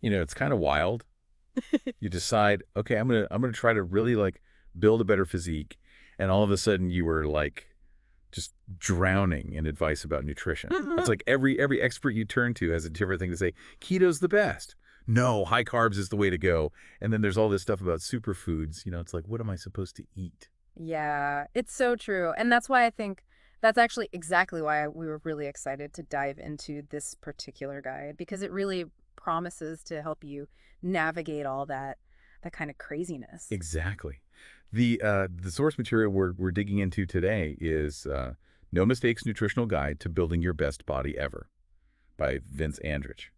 It's kind of wild. You decide, okay, I'm gonna try to really like build a better physique, and all of a sudden you were like just drowning in advice about nutrition. It's like every expert you turn to has a different thing to say. Keto's the best. No, high carbs is the way to go. And then there's all this stuff about superfoods. It's like, what am I supposed to eat? Yeah, it's so true. And that's why I think that's actually exactly why we were really excited to dive into this particular guide, because it really promises to help you navigate all that kind of craziness. Exactly. The source material we're digging into today is No Mistakes Nutritional Guide to Building Your Best Body Ever by Vince Andrich.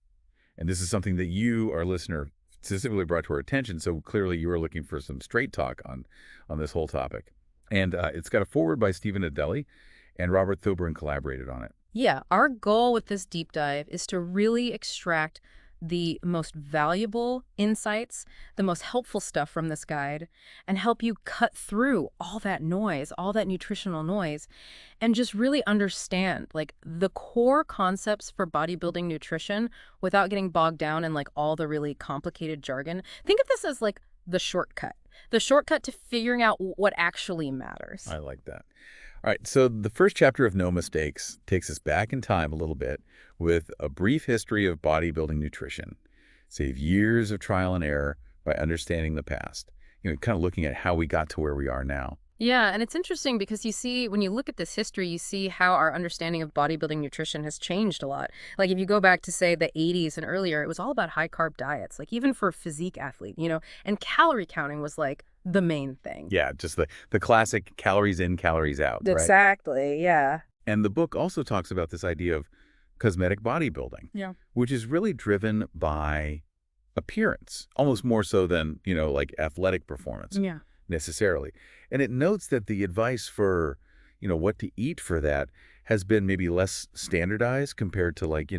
And this is something that you, our listener, specifically brought to our attention. So clearly you are looking for some straight talk on this whole topic. And it's got a foreword by Stephen Adeli, and Robert Thoburn collaborated on it. Yeah, our goal with this deep dive is to really extract the most valuable insights, the most helpful stuff from this guide, and help you cut through all that noise, all that nutritional noise, and just really understand like the core concepts for bodybuilding nutrition without getting bogged down in like all the really complicated jargon. Think of this as like the shortcut to figuring out what actually matters. I like that. All right, so the first chapter of No Mistakes takes us back in time a little bit with a brief history of bodybuilding nutrition. Save years of trial and error by understanding the past. Kind of looking at how we got to where we are now. Yeah, and it's interesting because you see, when you look at this history, you see how our understanding of bodybuilding nutrition has changed a lot. Like if you go back to, say, the 80s and earlier, it was all about high-carb diets, like even for a physique athlete, and calorie counting was like the main thing. Yeah, just the classic calories in, calories out, right? Exactly, yeah. And the book also talks about this idea of cosmetic bodybuilding, Yeah. which is really driven by appearance, almost more so than, like athletic performance Yeah. necessarily. And it notes that the advice for, what to eat for that has been maybe less standardized compared to like,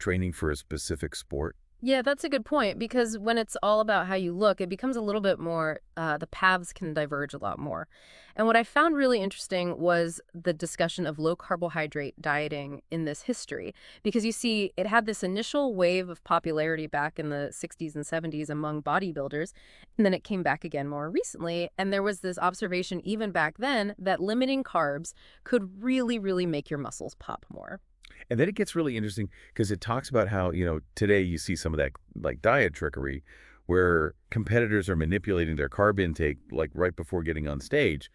training for a specific sport. Yeah, that's a good point, because when it's all about how you look, it becomes a little bit more, the paths can diverge a lot more. And what I found really interesting was the discussion of low carbohydrate dieting in this history, because you see, it had this initial wave of popularity back in the 60s and 70s among bodybuilders, and then it came back again more recently. And there was this observation even back then that limiting carbs could really, really make your muscles pop more. And then it gets really interesting because it talks about how, today you see some of that like diet trickery where competitors are manipulating their carb intake like right before getting on stage.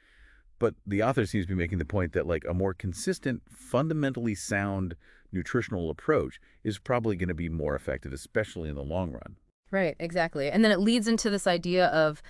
But the author seems to be making the point that like a more consistent, fundamentally sound nutritional approach is probably going to be more effective, especially in the long run. Right, exactly. And then it leads into this idea of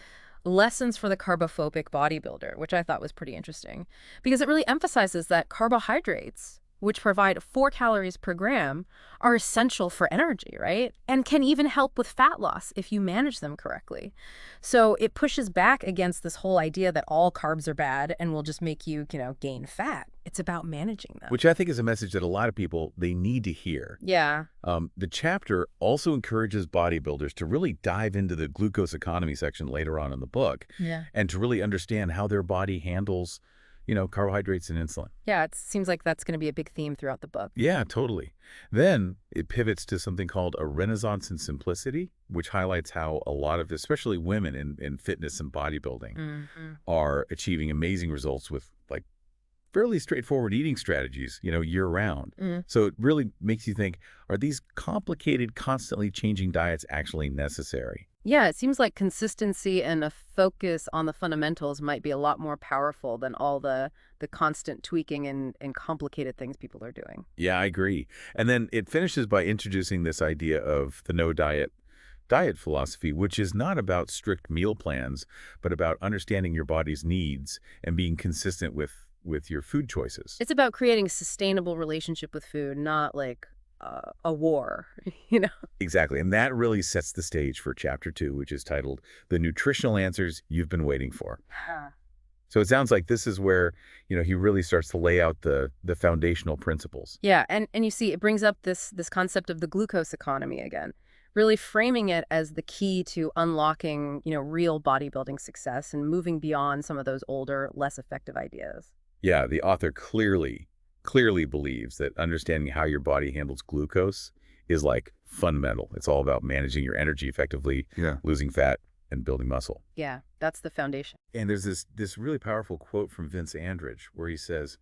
lessons for the carbophobic bodybuilder, which I thought was pretty interesting because it really emphasizes that carbohydrates, which provide 4 calories per gram, are essential for energy, right? And can even help with fat loss if you manage them correctly. So it pushes back against this whole idea that all carbs are bad and will just make you, gain fat. It's about managing them. Which I think is a message that a lot of people, they need to hear. Yeah. The chapter also encourages bodybuilders to really dive into the glucose economy section later on in the book. Yeah. And to really understand how their body handles carbohydrates and insulin. Yeah, it seems like that's going to be a big theme throughout the book. Yeah, totally. Then it pivots to something called a renaissance in simplicity, which highlights how a lot of, especially women in fitness and bodybuilding, are achieving amazing results with like fairly straightforward eating strategies, year round. So it really makes you think, are these complicated, constantly changing diets actually necessary? Yeah, it seems like consistency and a focus on the fundamentals might be a lot more powerful than all the constant tweaking and complicated things people are doing. Yeah, I agree. And then it finishes by introducing this idea of the no diet philosophy, which is not about strict meal plans, but about understanding your body's needs and being consistent with your food choices. It's about creating a sustainable relationship with food, not like a war, you know? Exactly. And that really sets the stage for chapter 2, which is titled The Nutritional Answers You've Been Waiting For. So it sounds like this is where, he really starts to lay out the foundational principles. Yeah, and you see, it brings up this concept of the glucose economy again, really framing it as the key to unlocking, real bodybuilding success and moving beyond some of those older, less effective ideas. Yeah, the author clearly believes that understanding how your body handles glucose is like fundamental. It's all about managing your energy effectively, Yeah. losing fat, and building muscle. Yeah, that's the foundation. And there's this really powerful quote from Vince Andrich where he says,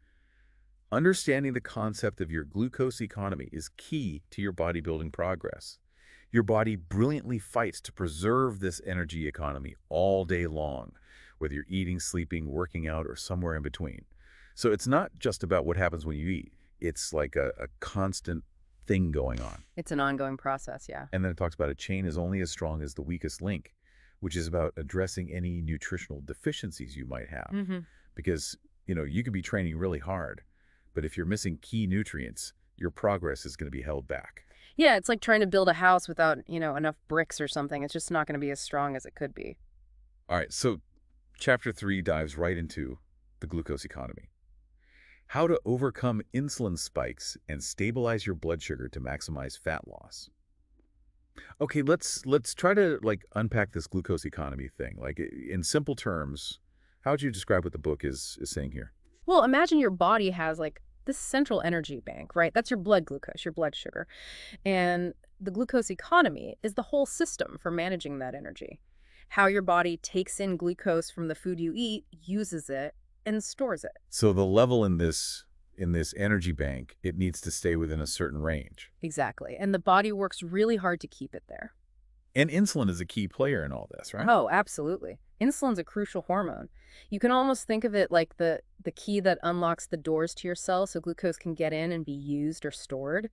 understanding the concept of your glucose economy is key to your bodybuilding progress. Your body brilliantly fights to preserve this energy economy all day long, whether you're eating, sleeping, working out, or somewhere in between. So it's not just about what happens when you eat. It's like a constant thing going on. It's an ongoing process, yeah. And then it talks about a chain is only as strong as the weakest link, which is about addressing any nutritional deficiencies you might have. Because, you could be training really hard, but if you're missing key nutrients, your progress is going to be held back. Yeah, it's like trying to build a house without, enough bricks or something. It's just not going to be as strong as it could be. All right, so Chapter 3 dives right into the glucose economy. How to overcome insulin spikes and stabilize your blood sugar to maximize fat loss. Okay, let's try to unpack this glucose economy thing. Like in simple terms, how would you describe what the book is saying here? Well, imagine your body has this central energy bank, right? That's your blood glucose, your blood sugar. And the glucose economy is the whole system for managing that energy. How your body takes in glucose from the food you eat, uses it, and stores it. So the level in this energy bank, it needs to stay within a certain range. Exactly. And the body works really hard to keep it there. And insulin is a key player in all this, right? Oh, absolutely. Insulin's a crucial hormone. You can almost think of it like the key that unlocks the doors to your cells so glucose can get in and be used or stored.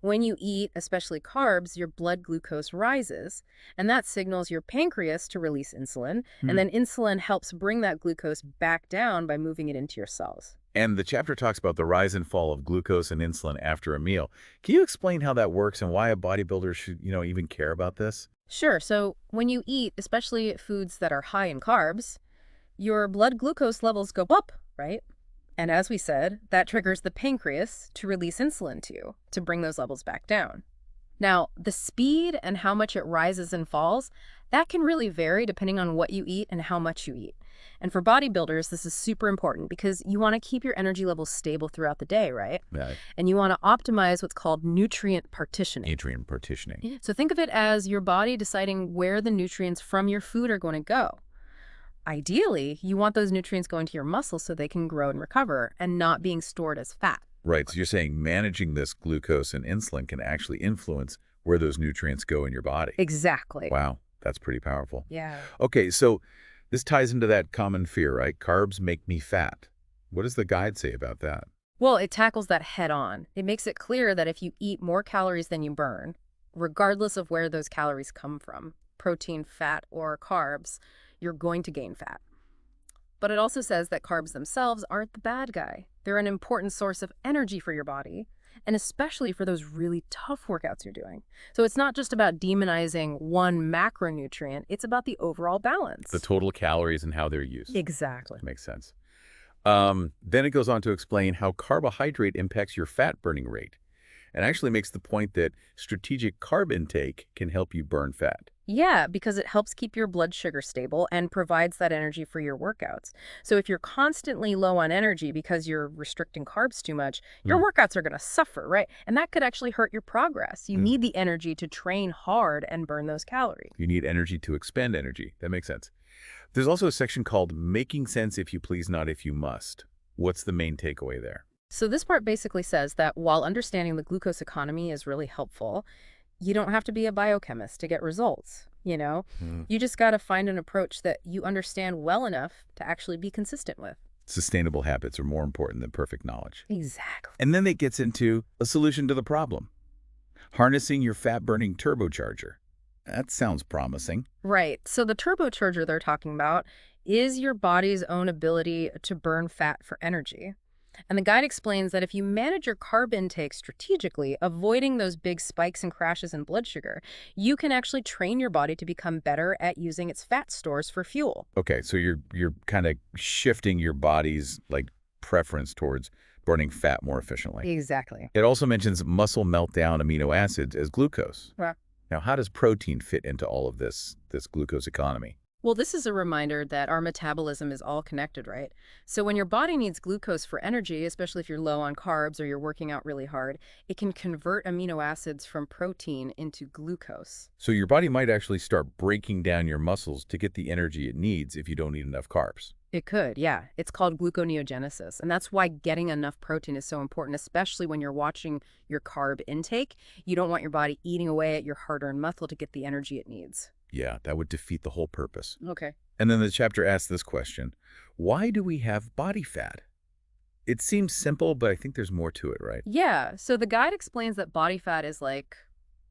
When you eat, especially carbs, your blood glucose rises, and that signals your pancreas to release insulin, and then insulin helps bring that glucose back down by moving it into your cells. And the chapter talks about the rise and fall of glucose and insulin after a meal. Can you explain how that works and why a bodybuilder should, even care about this? Sure. So when you eat, especially foods that are high in carbs, your blood glucose levels go up, right? And as we said, that triggers the pancreas to release insulin to you to bring those levels back down. Now, the speed and how much it rises and falls, that can really vary depending on what you eat and how much you eat. And for bodybuilders, this is super important because you want to keep your energy levels stable throughout the day, right? Yeah. And you want to optimize what's called nutrient partitioning. Nutrient partitioning. So think of it as your body deciding where the nutrients from your food are going to go. Ideally, you want those nutrients going to your muscles so they can grow and recover and not being stored as fat. Right. So you're saying managing this glucose and insulin can actually influence where those nutrients go in your body. Exactly. Wow. That's pretty powerful. Yeah. Okay. So this ties into that common fear, right? Carbs make me fat. What does the guide say about that? Well, it tackles that head on. It makes it clear that if you eat more calories than you burn, regardless of where those calories come from, protein, fat, or carbs, you're going to gain fat. But it also says that carbs themselves aren't the bad guy. They're an important source of energy for your body, and especially for those really tough workouts you're doing. So it's not just about demonizing one macronutrient, it's about the overall balance. The total calories and how they're used. Exactly. Makes sense. Then it goes on to explain how carbohydrate impacts your fat burning rate, and actually makes the point that strategic carb intake can help you burn fat. Yeah, because it helps keep your blood sugar stable and provides that energy for your workouts. So if you're constantly low on energy because you're restricting carbs too much, your workouts are going to suffer, right? And that could actually hurt your progress. You need the energy to train hard and burn those calories. You need energy to expend energy. That makes sense. There's also a section called Making Sense If You Please, Not If You Must. What's the main takeaway there? So this part basically says that while understanding the glucose economy is really helpful, you don't have to be a biochemist to get results, You just got to find an approach that you understand well enough to actually be consistent with. Sustainable habits are more important than perfect knowledge. Exactly. And then it gets into a solution to the problem. Harnessing your fat-burning turbocharger. That sounds promising. Right. So the turbocharger they're talking about is your body's own ability to burn fat for energy. And the guide explains that if you manage your carb intake strategically, avoiding those big spikes and crashes in blood sugar, you can actually train your body to become better at using its fat stores for fuel. Okay, so you're kind of shifting your body's preference towards burning fat more efficiently. Exactly. It also mentions muscle meltdown amino acids as glucose. Yeah. Now, how does protein fit into all of this glucose economy? Well, this is a reminder that our metabolism is all connected, right? So when your body needs glucose for energy, especially if you're low on carbs or you're working out really hard, it can convert amino acids from protein into glucose. So your body might actually start breaking down your muscles to get the energy it needs if you don't eat enough carbs. It could, yeah. It's called gluconeogenesis. And that's why getting enough protein is so important, especially when you're watching your carb intake. You don't want your body eating away at your hard-earned muscle to get the energy it needs. Yeah, that would defeat the whole purpose. Okay. And then the chapter asks this question: why do we have body fat? It seems simple, but I think there's more to it, right? Yeah, so the guide explains that body fat is like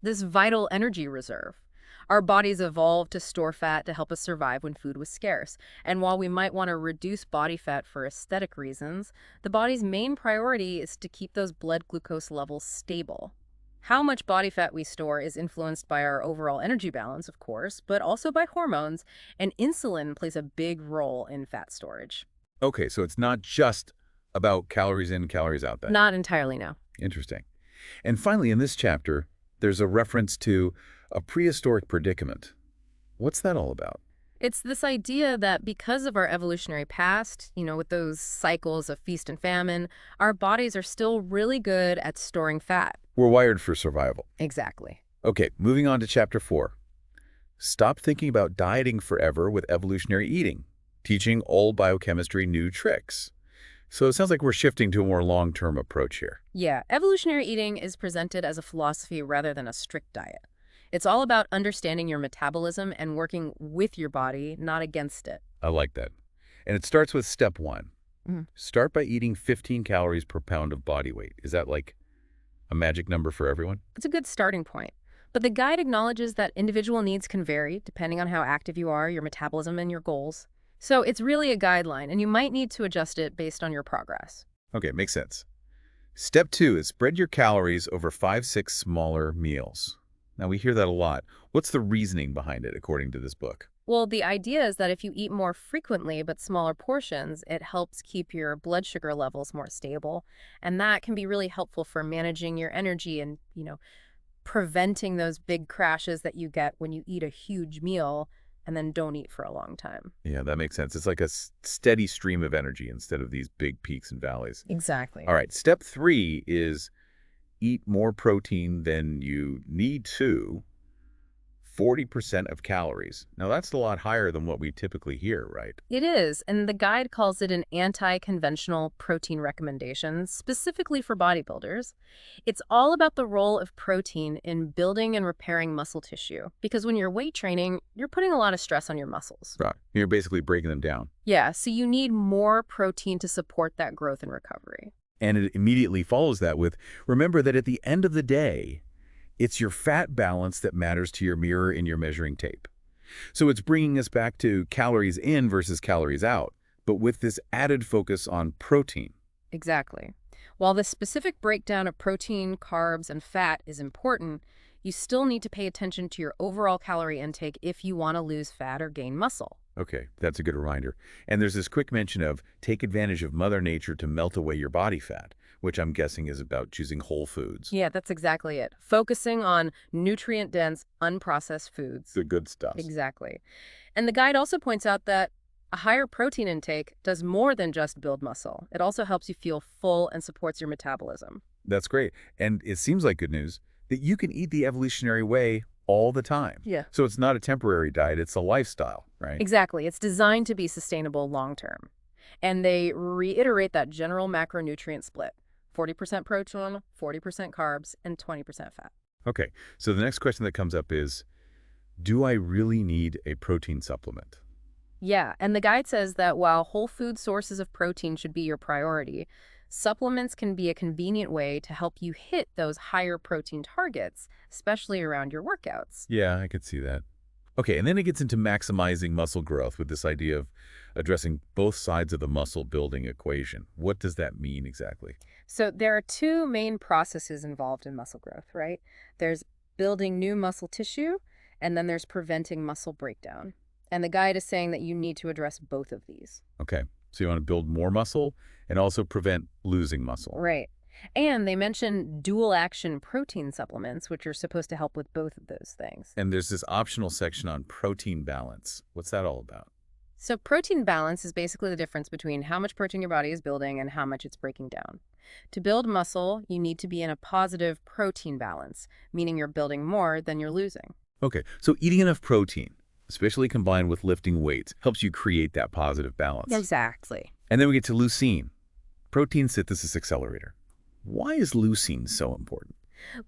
this vital energy reserve. Our bodies evolved to store fat to help us survive when food was scarce. And while we might want to reduce body fat for aesthetic reasons, the body's main priority is to keep those blood glucose levels stable. How much body fat we store is influenced by our overall energy balance, of course, but also by hormones, and insulin plays a big role in fat storage. Okay, so it's not just about calories in, calories out then. Not entirely, no. Interesting. And finally, in this chapter, there's a reference to a prehistoric predicament. What's that all about? It's this idea that because of our evolutionary past, with those cycles of feast and famine, our bodies are still really good at storing fat. We're wired for survival. Exactly. Okay, moving on to chapter 4. Stop thinking about dieting forever with evolutionary eating, teaching old biochemistry new tricks. So it sounds like we're shifting to a more long-term approach here. Yeah, evolutionary eating is presented as a philosophy rather than a strict diet. It's all about understanding your metabolism and working with your body, not against it. I like that. And it starts with step 1. Mhm. Start by eating 15 calories per pound of body weight. Is that like a magic number for everyone? It's a good starting point. But the guide acknowledges that individual needs can vary depending on how active you are, your metabolism, and your goals. So it's really a guideline, and you might need to adjust it based on your progress. Okay, makes sense. Step 2 is spread your calories over 5-6 smaller meals. Now, we hear that a lot. What's the reasoning behind it, according to this book? Well, the idea is that if you eat more frequently but smaller portions, it helps keep your blood sugar levels more stable. And that can be really helpful for managing your energy and, preventing those big crashes that you get when you eat a huge meal and then don't eat for a long time. Yeah, that makes sense. It's like a steady stream of energy instead of these big peaks and valleys. Exactly. All right, step 3 is eat more protein than you need to, 40% of calories. Now, that's a lot higher than what we typically hear, right? It is, and the guide calls it an anti-conventional protein recommendation, specifically for bodybuilders. It's all about the role of protein in building and repairing muscle tissue, because when you're weight training, you're putting a lot of stress on your muscles. Right. You're basically breaking them down. Yeah, so you need more protein to support that growth and recovery. And it immediately follows that with, remember that at the end of the day, it's your fat balance that matters to your mirror in your measuring tape. So it's bringing us back to calories in versus calories out, but with this added focus on protein. Exactly. While the specific breakdown of protein, carbs, and fat is important, you still need to pay attention to your overall calorie intake if you want to lose fat or gain muscle. Okay, that's a good reminder. And there's this quick mention of take advantage of Mother Nature to melt away your body fat, which I'm guessing is about choosing whole foods. Yeah, that's exactly it. Focusing on nutrient-dense, unprocessed foods. The good stuff. Exactly. And the guide also points out that a higher protein intake does more than just build muscle. It also helps you feel full and supports your metabolism. That's great. And it seems like good news that you can eat the evolutionary way all the time. Yeah. So it's not a temporary diet, it's a lifestyle, right? Exactly. It's designed to be sustainable long-term. And they reiterate that general macronutrient split: 40% protein, 40% carbs, and 20% fat. Okay, so the next question that comes up is, do I really need a protein supplement? Yeah, and the guide says that while whole food sources of protein should be your priority, supplements can be a convenient way to help you hit those higher protein targets, especially around your workouts. Yeah, I could see that. Okay, and then it gets into maximizing muscle growth with this idea of addressing both sides of the muscle building equation. What does that mean exactly? So there are two main processes involved in muscle growth, right? There's building new muscle tissue, and then there's preventing muscle breakdown. And the guide is saying that you need to address both of these. Okay, so you want to build more muscle and also prevent losing muscle. Right. And they mention dual-action protein supplements, which are supposed to help with both of those things. And there's this optional section on protein balance. What's that all about? So protein balance is basically the difference between how much protein your body is building and how much it's breaking down. To build muscle, you need to be in a positive protein balance, meaning you're building more than you're losing. Okay, so eating enough protein, especially combined with lifting weights, helps you create that positive balance. Exactly. And then we get to leucine, protein synthesis accelerator. Why is leucine so important?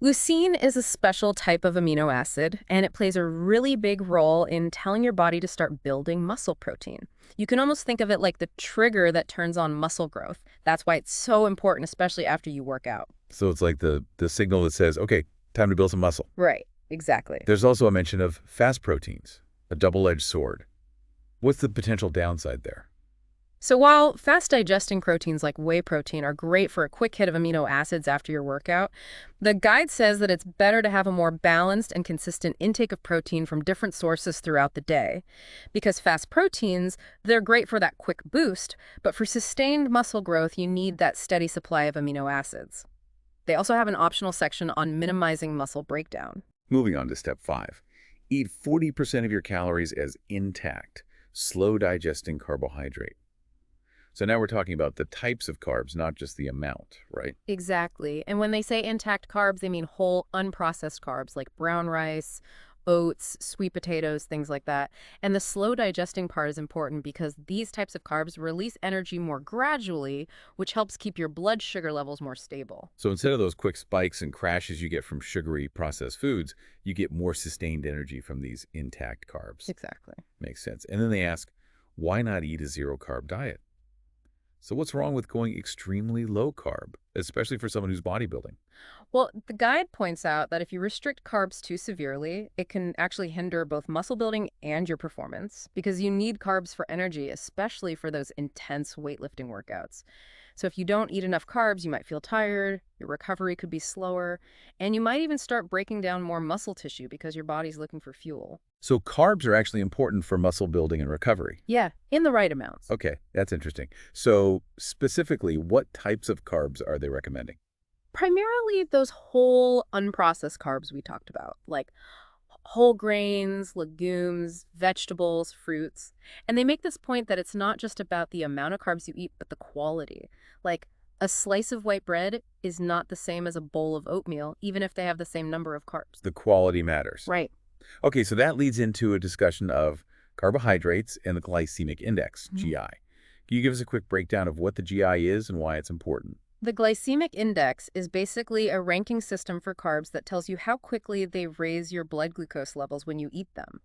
Leucine is a special type of amino acid, and it plays a really big role in telling your body to start building muscle protein. You can almost think of it like the trigger that turns on muscle growth. That's why it's so important, especially after you work out. So it's like the signal that says, okay, time to build some muscle. Right, exactly. There's also a mention of fast proteins, a double-edged sword. What's the potential downside there? So while fast-digesting proteins like whey protein are great for a quick hit of amino acids after your workout, the guide says that it's better to have a more balanced and consistent intake of protein from different sources throughout the day. Because fast proteins, they're great for that quick boost, but for sustained muscle growth, you need that steady supply of amino acids. They also have an optional section on minimizing muscle breakdown. Moving on to step 5. Eat 40% of your calories as intact, slow-digesting carbohydrate. So now we're talking about the types of carbs, not just the amount, right? Exactly. And when they say intact carbs, they mean whole, unprocessed carbs like brown rice, oats, sweet potatoes, things like that. And the slow digesting part is important because these types of carbs release energy more gradually, which helps keep your blood sugar levels more stable. So instead of those quick spikes and crashes you get from sugary processed foods, you get more sustained energy from these intact carbs. Exactly. Makes sense. And then they ask, why not eat a zero-carb diet? So what's wrong with going extremely low carb, especially for someone who's bodybuilding? Well, the guide points out that if you restrict carbs too severely, it can actually hinder both muscle building and your performance because you need carbs for energy, especially for those intense weightlifting workouts. So if you don't eat enough carbs, you might feel tired, your recovery could be slower, and you might even start breaking down more muscle tissue because your body's looking for fuel. So carbs are actually important for muscle building and recovery. Yeah, in the right amounts. Okay, that's interesting. So specifically, what types of carbs are they recommending? Primarily those whole unprocessed carbs we talked about, like whole grains, legumes, vegetables, fruits. And they make this point that it's not just about the amount of carbs you eat, but the quality. Like a slice of white bread is not the same as a bowl of oatmeal, even if they have the same number of carbs. The quality matters. Right. Okay, so that leads into a discussion of carbohydrates and the glycemic index, GI. Can you give us a quick breakdown of what the GI is and why it's important? The glycemic index is basically a ranking system for carbs that tells you how quickly they raise your blood glucose levels when you eat them.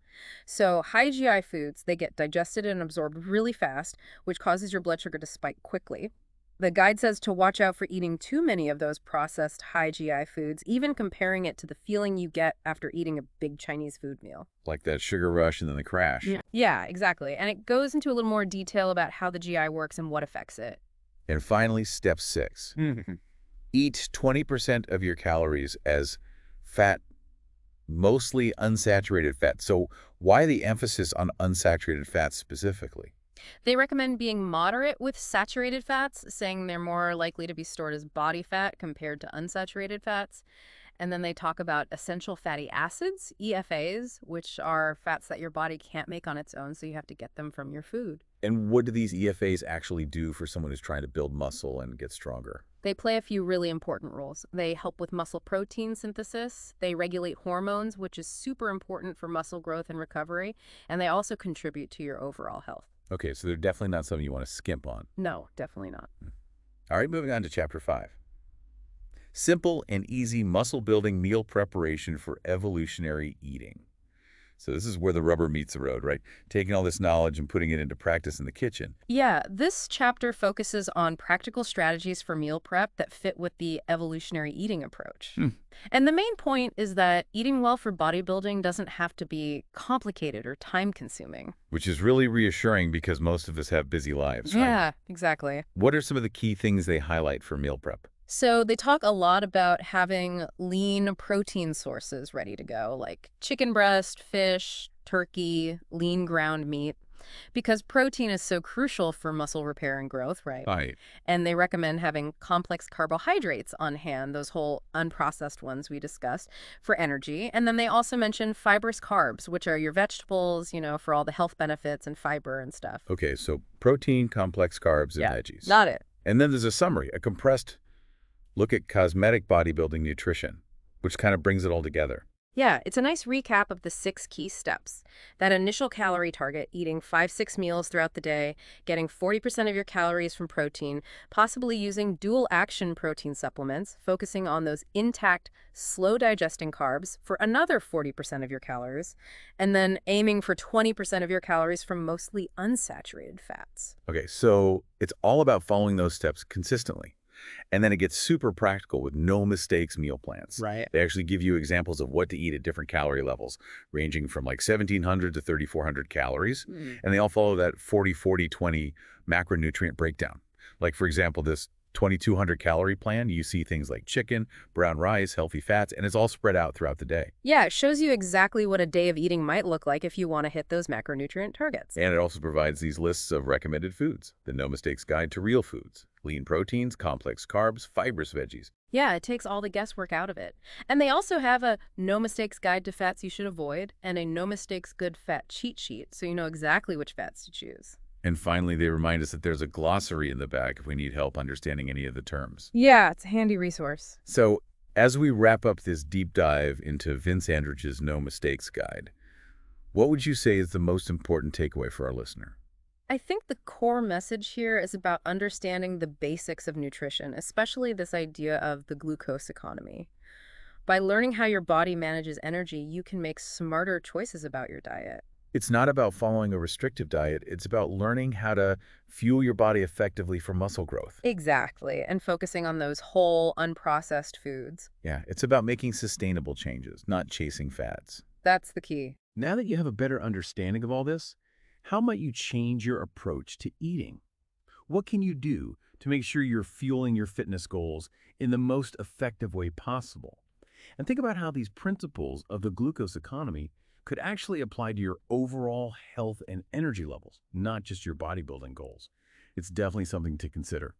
So high GI foods, they get digested and absorbed really fast, which causes your blood sugar to spike quickly. The guide says to watch out for eating too many of those processed high GI foods, even comparing it to the feeling you get after eating a big Chinese food meal. Like that sugar rush and then the crash. Yeah, exactly. And it goes into a little more detail about how the GI works and what affects it. And finally, step 6. Eat 20% of your calories as fat, mostly unsaturated fat. So why the emphasis on unsaturated fats specifically? They recommend being moderate with saturated fats, saying they're more likely to be stored as body fat compared to unsaturated fats. And then they talk about essential fatty acids, EFAs, which are fats that your body can't make on its own, so you have to get them from your food. And what do these EFAs actually do for someone who's trying to build muscle and get stronger? They play a few really important roles. They help with muscle protein synthesis, they regulate hormones, which is super important for muscle growth and recovery, and they also contribute to your overall health. Okay, so they're definitely not something you want to skimp on. No, definitely not. All right, moving on to chapter 5. Simple and easy muscle-building meal preparation for evolutionary eating. So this is where the rubber meets the road, right? Taking all this knowledge and putting it into practice in the kitchen. Yeah, this chapter focuses on practical strategies for meal prep that fit with the evolutionary eating approach. And the main point is that eating well for bodybuilding doesn't have to be complicated or time-consuming. Which is really reassuring because most of us have busy lives, right? Yeah, exactly. What are some of the key things they highlight for meal prep? So they talk a lot about having lean protein sources ready to go, like chicken breast, fish, turkey, lean ground meat. because protein is so crucial for muscle repair and growth, right? Right. And they recommend having complex carbohydrates on hand, those whole unprocessed ones we discussed, for energy. And then they also mention fibrous carbs, which are your vegetables, for all the health benefits and fiber and stuff. Okay, so protein, complex carbs, and Yeah, veggies. got it. And then there's a summary, a compressed look at cosmetic bodybuilding nutrition, which kind of brings it all together. Yeah, it's a nice recap of the 6 key steps. That initial calorie target, eating 5, 6 meals throughout the day, getting 40% of your calories from protein, possibly using dual action protein supplements, focusing on those intact, slow digesting carbs for another 40% of your calories, and then aiming for 20% of your calories from mostly unsaturated fats. Okay, so it's all about following those steps consistently. And then it gets super practical with no mistakes meal plans. Right. They actually give you examples of what to eat at different calorie levels, ranging from like 1,700 to 3,400 calories. Mm. And they all follow that 40-40-20 macronutrient breakdown. Like, for example, this 2,200 calorie plan, you see things like chicken, brown rice, healthy fats, and it's all spread out throughout the day. Yeah, it shows you exactly what a day of eating might look like if you want to hit those macronutrient targets. And it also provides these lists of recommended foods, the No Mistakes Guide to Real Foods, lean proteins, complex carbs, fibrous veggies. Yeah, it takes all the guesswork out of it. And they also have a no mistakes guide to fats you should avoid and a no mistakes good fat cheat sheet, so you know exactly which fats to choose. And finally, they remind us that there's a glossary in the back if we need help understanding any of the terms. Yeah, it's a handy resource. So, as we wrap up this deep dive into Vince Andrich's No Mistakes Guide, what would you say is the most important takeaway for our listener? I think the core message here is about understanding the basics of nutrition, especially this idea of the glucose economy. By learning how your body manages energy, you can make smarter choices about your diet. It's not about following a restrictive diet. It's about learning how to fuel your body effectively for muscle growth. Exactly, and focusing on those whole, unprocessed foods. Yeah, it's about making sustainable changes, not chasing fads. That's the key. Now that you have a better understanding of all this, how might you change your approach to eating? What can you do to make sure you're fueling your fitness goals in the most effective way possible? And think about how these principles of the glucose economy could actually apply to your overall health and energy levels, not just your bodybuilding goals. It's definitely something to consider.